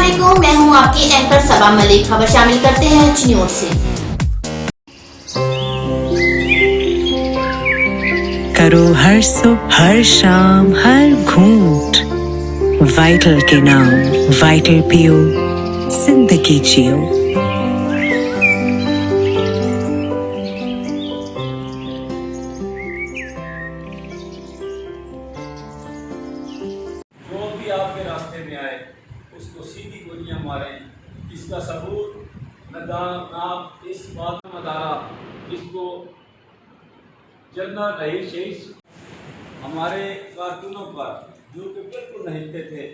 अस्सलामुअलैकुम, मैं हूं आपकी एंकर सबा मलिक। खबर शामिल करते हैं अच्छी न्यूज से। करो हर सुबह हर शाम हर घूंट वाइटल के नाम, वाइटल पियो, जिंदगी जियो। जो भी आपके रास्ते में आए उसको सीधी गोलियां मारें। इसका सबूत आप इस बात का मदारा इसको जनरल रहीम शहीद हमारे कारकुनों पर जो कि बिल्कुल नहीं थे,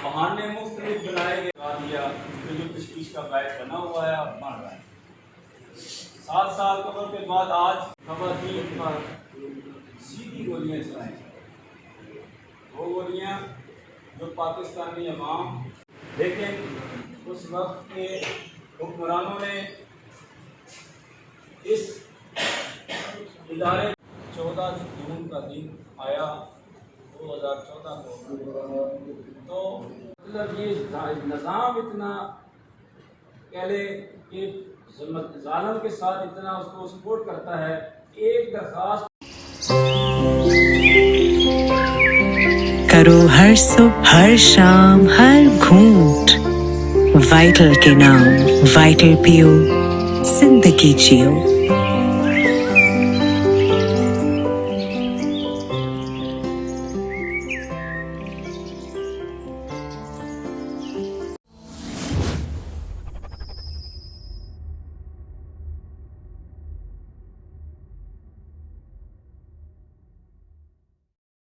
बहाने मुख्तलिफ बनाए गए दिया जो तशवीश का बायस बना हुआ है और बन रहा है। 7 साल कब्र के बाद आज खवातीन पर सीधी गोलियां चलाई, वो गोलियां जो पाकिस्तानी अवाम, लेकिन उस वक्त के हुक्मरानों ने इस इदारे 14 जून का दिन आया 2014 को, तो मतलब ये निज़ाम इतना कह ले कि ज़ालिम के साथ इतना उसको सपोर्ट करता है। एक दरख्वास्त करो हर सुबह हर शाम हर घूंट वाइटल के नाम, वाइटल पियो, जिंदगी जियो।